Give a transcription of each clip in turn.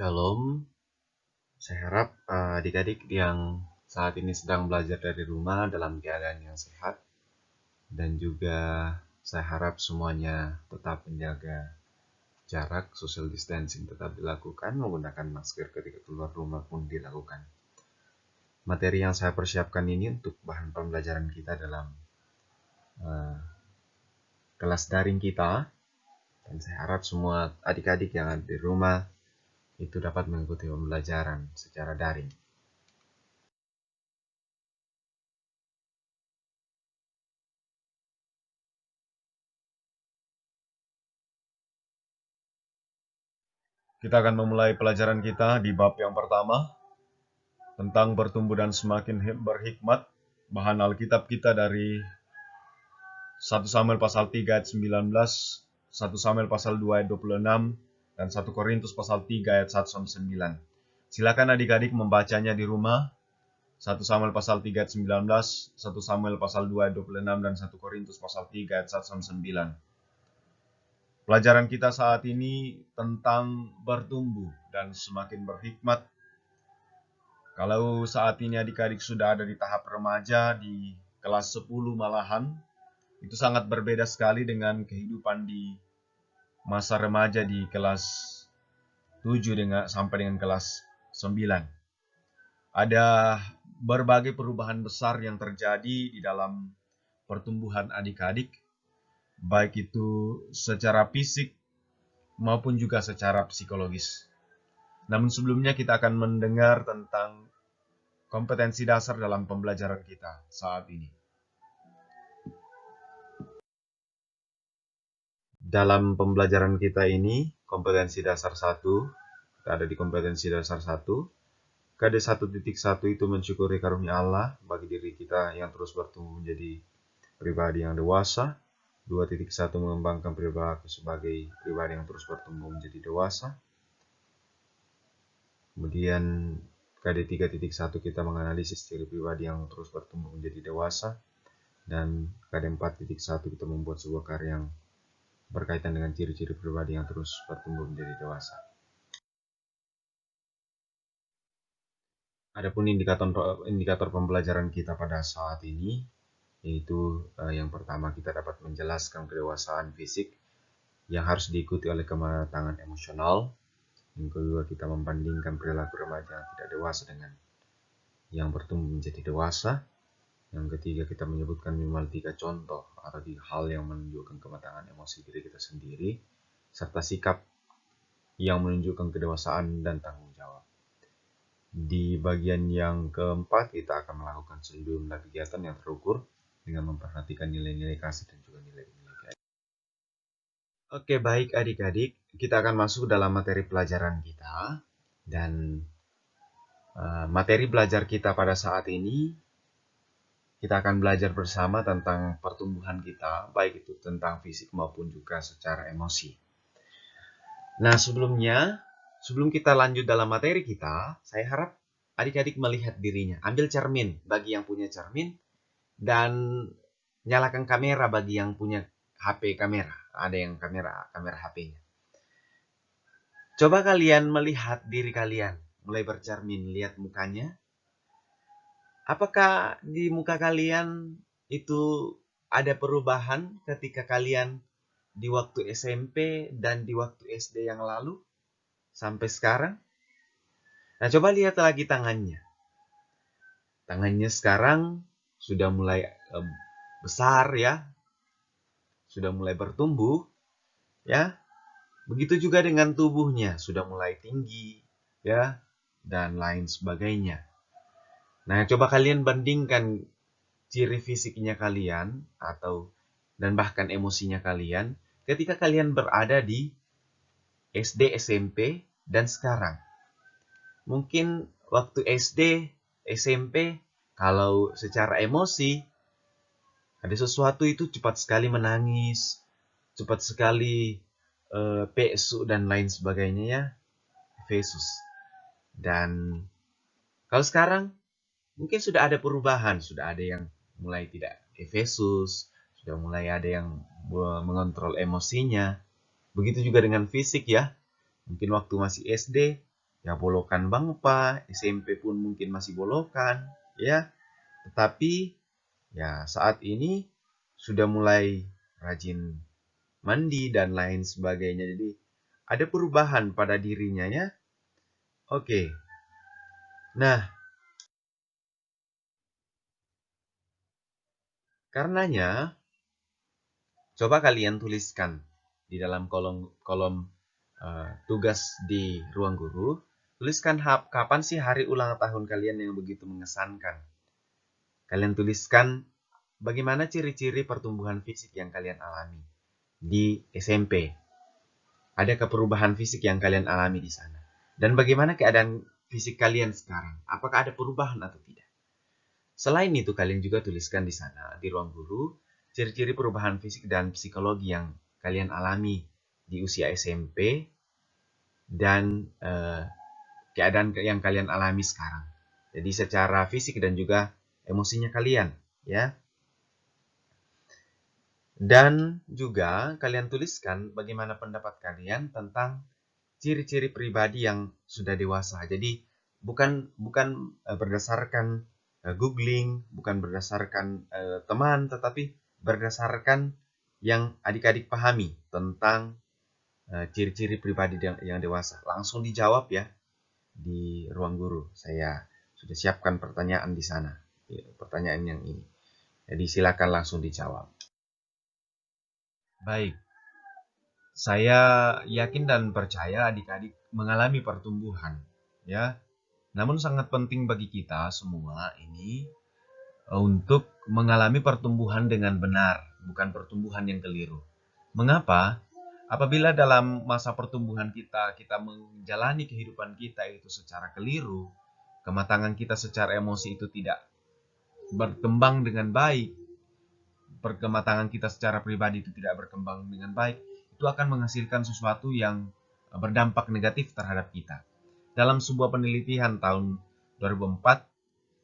Shalom, saya harap adik-adik yang saat ini sedang belajar dari rumah dalam keadaan yang sehat, dan juga saya harap semuanya tetap menjaga jarak, social distancing tetap dilakukan, menggunakan masker ketika keluar rumah pun dilakukan. Materi yang saya persiapkan ini untuk bahan pembelajaran kita dalam kelas daring kita, dan saya harap semua adik-adik yang ada di rumah itu dapat mengikuti pembelajaran secara daring. Kita akan memulai pelajaran kita di bab yang pertama tentang bertumbuh dan semakin berhikmat. Bahan Alkitab kita dari 1 Samuel pasal 3 ayat 19, 1 Samuel pasal 2 ayat 26, dan 1 Korintus pasal 3 ayat 1-9. Silakan adik-adik membacanya di rumah. 1 Samuel pasal 3 ayat 19, 1 Samuel pasal 2 ayat 26, dan 1 Korintus pasal 3 ayat 1-9. Pelajaran kita saat ini tentang bertumbuh dan semakin berhikmat. Kalau saat ini adik-adik sudah ada di tahap remaja, di kelas 10 malahan, itu sangat berbeda sekali dengan kehidupan di masa remaja di kelas 7 sampai dengan kelas 9. Ada berbagai perubahan besar yang terjadi di dalam pertumbuhan adik-adik, baik itu secara fisik maupun juga secara psikologis. Namun sebelumnya kita akan mendengar tentang kompetensi dasar dalam pembelajaran kita saat ini. Dalam pembelajaran kita ini, kompetensi dasar 1, kita ada di kompetensi dasar 1. KD 1.1 itu mensyukuri karunia Allah bagi diri kita yang terus bertumbuh menjadi pribadi yang dewasa. 2.1 mengembangkan perilaku sebagai pribadi yang terus bertumbuh menjadi dewasa. Kemudian KD 3.1 kita menganalisis ciri pribadi yang terus bertumbuh menjadi dewasa. Dan KD 4.1 kita membuat sebuah karya yang berkaitan dengan ciri-ciri pribadi yang terus bertumbuh menjadi dewasa. Adapun indikator pembelajaran kita pada saat ini, yaitu yang pertama kita dapat menjelaskan kedewasaan fisik yang harus diikuti oleh kematangan emosional. Yang kedua, kita membandingkan perilaku remaja yang tidak dewasa dengan yang bertumbuh menjadi dewasa. Yang ketiga, kita menyebutkan minimal 3 contoh atau 3 hal yang menunjukkan kematangan emosi diri kita sendiri, serta sikap yang menunjukkan kedewasaan dan tanggung jawab. Di bagian yang keempat, kita akan melakukan sejumlah kegiatan yang terukur dengan memperhatikan nilai-nilai kasih dan juga nilai-nilai keadilan. Oke, baik adik-adik, kita akan masuk dalam materi pelajaran kita. Dan materi belajar kita pada saat ini, kita akan belajar bersama tentang pertumbuhan kita, baik itu tentang fisik maupun juga secara emosi. Nah, sebelum kita lanjut dalam materi kita, saya harap adik-adik melihat dirinya. Ambil cermin bagi yang punya cermin, dan nyalakan kamera bagi yang punya HP kamera. Ada yang kamera HP-nya. Coba kalian melihat diri kalian, mulai bercermin, lihat mukanya. Apakah di muka kalian itu ada perubahan ketika kalian di waktu SMP dan di waktu SD yang lalu sampai sekarang? Nah, coba lihat lagi tangannya. Tangannya sekarang sudah mulai besar ya. Sudah mulai bertumbuh ya. Begitu juga dengan tubuhnya, sudah mulai tinggi ya, dan lain sebagainya. Nah, coba kalian bandingkan ciri fisiknya kalian dan bahkan emosinya kalian ketika kalian berada di SD, SMP, dan sekarang. Mungkin waktu SD, SMP, kalau secara emosi, ada sesuatu itu cepat sekali menangis, cepat sekali pesu dan lain sebagainya ya, Efesus. Dan kalau sekarang, mungkin sudah ada perubahan, sudah ada yang mulai tidak Efesus, sudah mulai ada yang mengontrol emosinya. Begitu juga dengan fisik ya. Mungkin waktu masih SD, Ya bolokan bangpa, SMP pun mungkin masih bolokan, ya. Tetapi ya saat ini sudah mulai rajin mandi dan lain sebagainya. Jadi ada perubahan pada dirinya ya. Oke. Nah, karenanya coba kalian tuliskan di dalam kolom tugas di ruang guru. Tuliskan kapan sih hari ulang tahun kalian yang begitu mengesankan. Kalian tuliskan bagaimana ciri-ciri pertumbuhan fisik yang kalian alami di SMP. Adakah perubahan fisik yang kalian alami di sana? Dan bagaimana keadaan fisik kalian sekarang? Apakah ada perubahan atau tidak? Selain itu, kalian juga tuliskan di sana, di ruang guru, ciri-ciri perubahan fisik dan psikologi yang kalian alami di usia SMP dan keadaan yang kalian alami sekarang. Jadi secara fisik dan juga emosinya kalian, ya. Dan juga kalian tuliskan bagaimana pendapat kalian tentang ciri-ciri pribadi yang sudah dewasa. Jadi bukan berdasarkan googling, bukan berdasarkan teman, tetapi berdasarkan yang adik-adik pahami tentang ciri-ciri pribadi yang dewasa. Langsung dijawab ya di ruang guru. Saya sudah siapkan pertanyaan di sana. Pertanyaan yang ini. Jadi silakan langsung dijawab. Baik. Saya yakin dan percaya adik-adik mengalami pertumbuhan, ya. Namun sangat penting bagi kita semua ini untuk mengalami pertumbuhan dengan benar, bukan pertumbuhan yang keliru. Mengapa? Apabila dalam masa pertumbuhan kita menjalani kehidupan kita itu secara keliru, kematangan kita secara emosi itu tidak berkembang dengan baik, perkematangan kita secara pribadi itu tidak berkembang dengan baik, itu akan menghasilkan sesuatu yang berdampak negatif terhadap kita. Dalam sebuah penelitian tahun 2004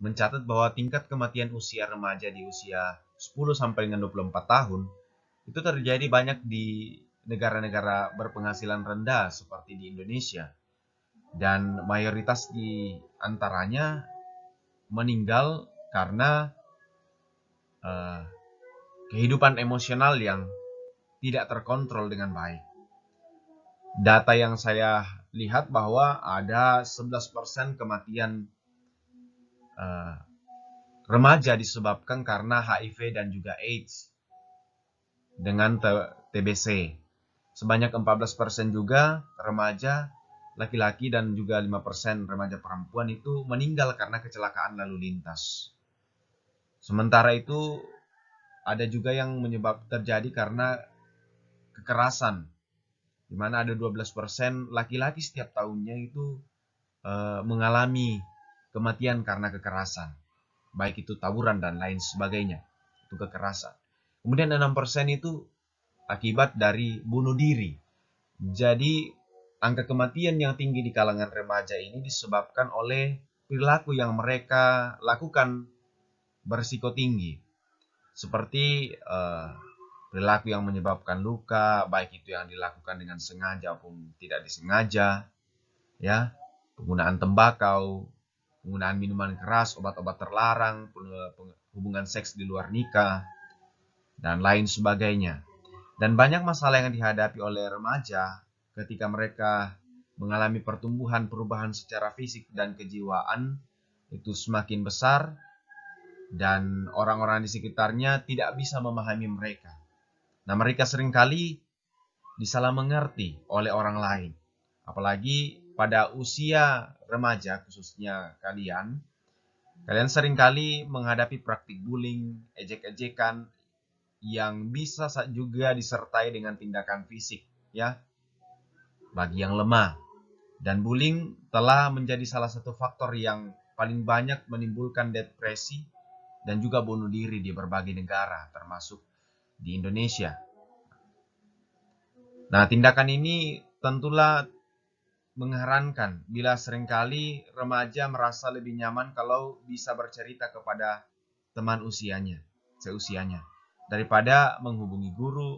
mencatat bahwa tingkat kematian usia remaja di usia 10 sampai dengan 24 tahun itu terjadi banyak di negara-negara berpenghasilan rendah seperti di Indonesia. Dan mayoritas di antaranya meninggal karena kehidupan emosional yang tidak terkontrol dengan baik. Data yang saya lihat bahwa ada 11% kematian remaja disebabkan karena HIV dan juga AIDS dengan TBC. Sebanyak 14% juga remaja laki-laki dan juga 5% remaja perempuan itu meninggal karena kecelakaan lalu lintas. Sementara itu ada juga yang terjadi karena kekerasan, di mana ada 12% laki-laki setiap tahunnya itu mengalami kematian karena kekerasan, baik itu tawuran dan lain sebagainya, itu kekerasan. Kemudian 6% itu akibat dari bunuh diri. Jadi angka kematian yang tinggi di kalangan remaja ini disebabkan oleh perilaku yang mereka lakukan berisiko tinggi, seperti perilaku yang menyebabkan luka, baik itu yang dilakukan dengan sengaja maupun tidak disengaja, ya, penggunaan tembakau, penggunaan minuman keras, obat-obat terlarang, hubungan seks di luar nikah, dan lain sebagainya. Dan banyak masalah yang dihadapi oleh remaja ketika mereka mengalami pertumbuhan perubahan secara fisik dan kejiwaan itu semakin besar, dan orang-orang di sekitarnya tidak bisa memahami mereka. Nah, mereka seringkali disalah mengerti oleh orang lain. Apalagi pada usia remaja, khususnya kalian seringkali menghadapi praktik bullying, ejek-ejekan yang bisa juga disertai dengan tindakan fisik, ya, bagi yang lemah. Dan bullying telah menjadi salah satu faktor yang paling banyak menimbulkan depresi dan juga bunuh diri di berbagai negara, termasuk di Indonesia. Nah, tindakan ini tentulah mengherankan bila seringkali remaja merasa lebih nyaman kalau bisa bercerita kepada teman seusianya, daripada menghubungi guru,